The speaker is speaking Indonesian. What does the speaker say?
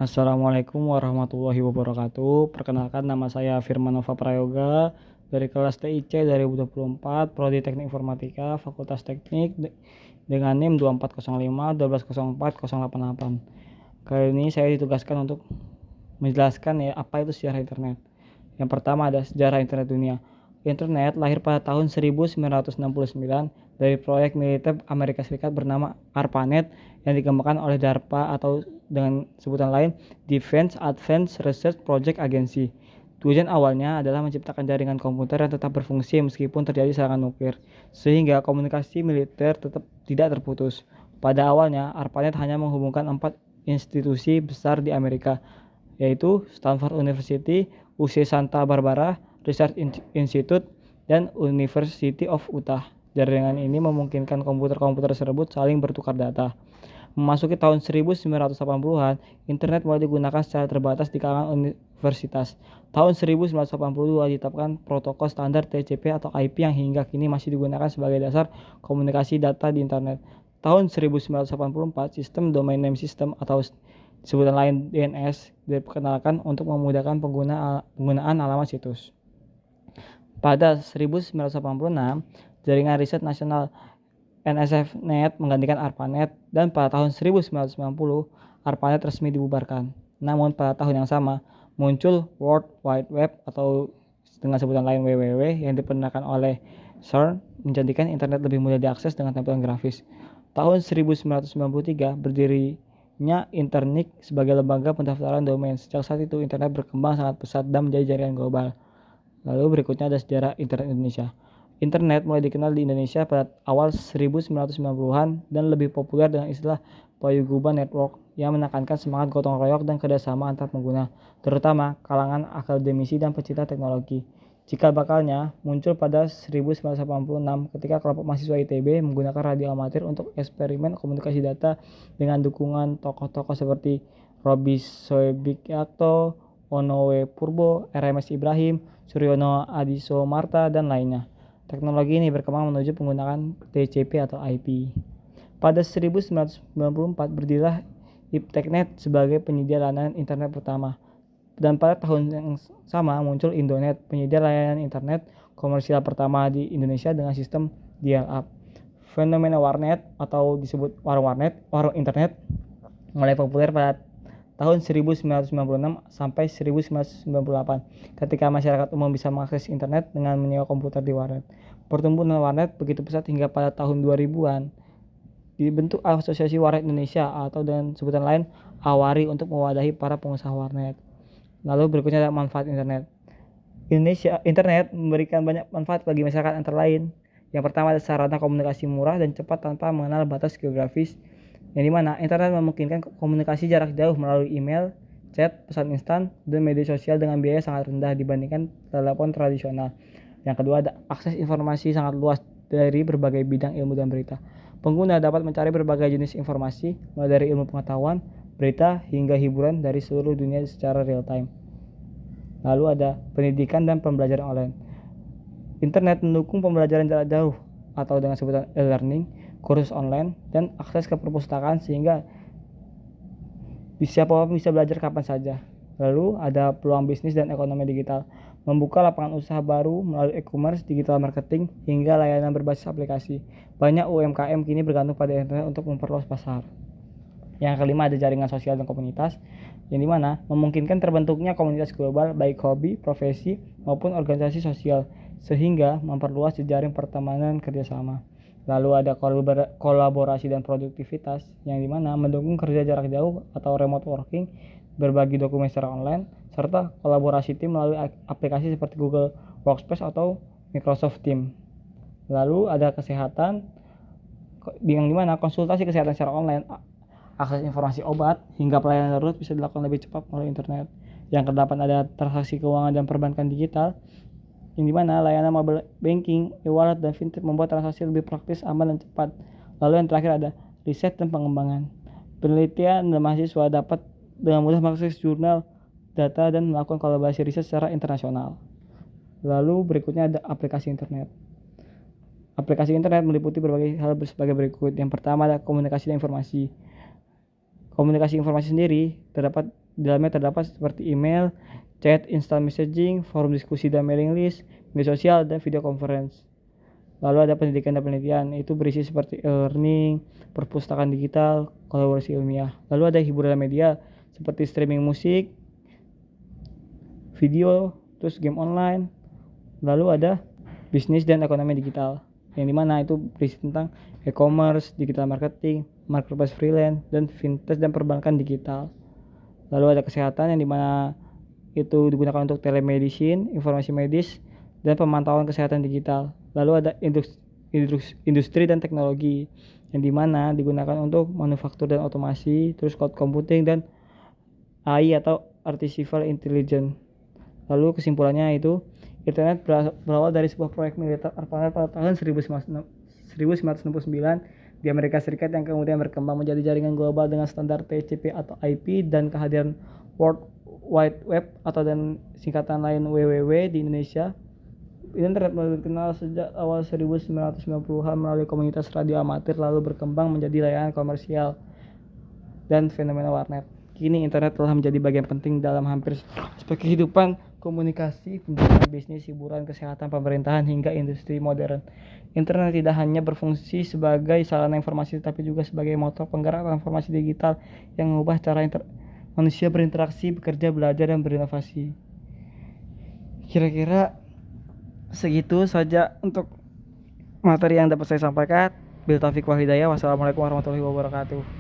Assalamualaikum warahmatullahi wabarakatuh. Perkenalkan, nama saya Firman Nova Prayoga dari kelas TIC 2024, Prodi Teknik Informatika, Fakultas Teknik dengan NIM 2405 1204 088. Kali ini saya ditugaskan untuk menjelaskan apa itu sejarah internet. Yang pertama ada sejarah internet dunia. Internet lahir pada tahun 1969 dari proyek militer Amerika Serikat bernama ARPANET yang dikembangkan oleh DARPA atau dengan sebutan lain Defense Advanced Research Project Agency. Tujuan awalnya adalah menciptakan jaringan komputer yang tetap berfungsi meskipun terjadi serangan nuklir, sehingga komunikasi militer tetap tidak terputus. Pada awalnya, ARPANET hanya menghubungkan 4 institusi besar di Amerika, yaitu Stanford University, UC Santa Barbara Research Institute, dan University of Utah. Jaringan ini memungkinkan komputer-komputer tersebut saling bertukar data. Memasuki tahun 1980-an, internet mulai digunakan secara terbatas di kalangan universitas. Tahun 1982 ditetapkan protokol standar TCP atau IP yang hingga kini masih digunakan sebagai dasar komunikasi data di internet. Tahun 1984, sistem domain name system atau sebutan lain DNS diperkenalkan untuk memudahkan penggunaan alamat situs. Pada 1986, jaringan riset nasional NSFNet menggantikan ARPANET dan pada tahun 1990 ARPANET resmi dibubarkan. Namun pada tahun yang sama muncul World Wide Web atau dengan sebutan lain WWW yang diperkenalkan oleh CERN menjadikan internet lebih mudah diakses dengan tampilan grafis. Tahun 1993 berdirinya Internik sebagai lembaga pendaftaran domain. Sejak saat itu internet berkembang sangat pesat dan menjadi jaringan global. Lalu berikutnya ada sejarah internet Indonesia. Internet mulai dikenal di Indonesia pada awal 1990-an dan lebih populer dengan istilah Paguyuban Network yang menekankan semangat gotong royong dan kerjasama antar pengguna, terutama kalangan akademisi dan pecinta teknologi. Cikal bakalnya muncul pada 1986 ketika kelompok mahasiswa ITB menggunakan radio amatir untuk eksperimen komunikasi data dengan dukungan tokoh-tokoh seperti Roby Soebiakto, Onowe Purbo, RMS Ibrahim, Suryono Adisomarta, dan lainnya. Teknologi ini berkembang menuju penggunaan TCP atau IP. Pada 1994 berdirilah Ipteknet sebagai penyedia layanan internet pertama. Dan pada tahun yang sama muncul Indonet, penyedia layanan internet komersial pertama di Indonesia dengan sistem dial-up. Fenomena warnet atau disebut warung warnet, warung internet mulai populer pada tahun 1996 sampai 1998 ketika masyarakat umum bisa mengakses internet dengan menyewa komputer di warnet. Pertumbuhan warnet begitu pesat hingga pada tahun 2000-an dibentuk Asosiasi Warnet Indonesia atau dengan sebutan lain AWARI untuk mewadahi para pengusaha warnet. Lalu berikutnya ada manfaat internet. Internet memberikan banyak manfaat bagi masyarakat antara lain. Yang pertama adalah sarana komunikasi murah dan cepat tanpa mengenal batas geografis. Yang dimana internet memungkinkan komunikasi jarak jauh melalui email, chat, pesan instan, dan media sosial dengan biaya sangat rendah dibandingkan telepon tradisional. Yang kedua ada akses informasi sangat luas dari berbagai bidang ilmu dan berita. Pengguna dapat mencari berbagai jenis informasi mulai dari ilmu pengetahuan, berita, hingga hiburan dari seluruh dunia secara real time. Lalu ada pendidikan dan pembelajaran online. Internet mendukung pembelajaran jarak jauh atau dengan sebutan e-learning, kursus online, dan akses ke perpustakaan sehingga siapapun bisa belajar kapan saja. Lalu ada peluang bisnis dan ekonomi digital, membuka lapangan usaha baru melalui e-commerce, digital marketing, hingga layanan berbasis aplikasi. Banyak UMKM kini bergantung pada internet untuk memperluas pasar. Yang kelima ada jaringan sosial dan komunitas, yang dimana memungkinkan terbentuknya komunitas global baik hobi, profesi, maupun organisasi sosial, sehingga memperluas jejaring pertemanan kerjasama. Lalu ada kolaborasi dan produktivitas, yang dimana mendukung kerja jarak jauh atau remote working, berbagi dokumen secara online, serta kolaborasi tim melalui aplikasi seperti Google Workspace atau Microsoft Teams. Lalu ada kesehatan, yang dimana konsultasi kesehatan secara online, akses informasi obat, hingga pelayanan darurat bisa dilakukan lebih cepat melalui internet. Yang kedelapan ada transaksi keuangan dan perbankan digital, yang dimana layanan mobile banking, e-wallet, dan fintech membuat transaksi lebih praktis, aman, dan cepat. Lalu yang terakhir ada riset dan pengembangan. Penelitian dan mahasiswa dapat dengan mudah mengakses jurnal, data, dan melakukan kolaborasi riset secara internasional. Lalu berikutnya ada aplikasi internet. Aplikasi internet meliputi berbagai hal sebagai berikut. Yang pertama ada komunikasi dan informasi. Komunikasi informasi sendiri di dalamnya terdapat seperti email, chat, instant messaging, forum diskusi dan mailing list, media sosial, dan video conference. Lalu ada pendidikan dan penelitian, itu berisi seperti e-learning, perpustakaan digital, kolaborasi ilmiah. Lalu ada hiburan dan media seperti streaming musik, video, terus game online. Lalu ada bisnis dan ekonomi digital, yang dimana itu berisi tentang e-commerce, digital marketing, marketplace freelance, dan fintech dan perbankan digital. Lalu ada kesehatan, yang dimana itu digunakan untuk telemedicine, informasi medis, dan pemantauan kesehatan digital. Lalu ada industri dan teknologi, yang dimana digunakan untuk manufaktur dan otomasi, terus cloud computing dan AI atau artificial intelligence. Lalu kesimpulannya itu internet berawal dari sebuah proyek militer pada tahun 1969 di Amerika Serikat yang kemudian berkembang menjadi jaringan global dengan standar TCP atau IP dan kehadiran World Wide Web atau dan singkatan lain WWW di Indonesia. Internet mulai dikenal sejak awal 1990-an melalui komunitas radio amatir, lalu berkembang menjadi layanan komersial dan fenomena warnet. Kini internet telah menjadi bagian penting dalam hampir aspek kehidupan, komunikasi, pendidikan, bisnis, hiburan, kesehatan, pemerintahan, hingga industri modern. Internet tidak hanya berfungsi sebagai sarana informasi, tapi juga sebagai motor penggerak transformasi digital yang mengubah cara manusia berinteraksi, bekerja, belajar, dan berinovasi. Kira-kira segitu saja untuk materi yang dapat saya sampaikan. Bil Taufiq wal Hidayah. Wassalamualaikum warahmatullahi wabarakatuh.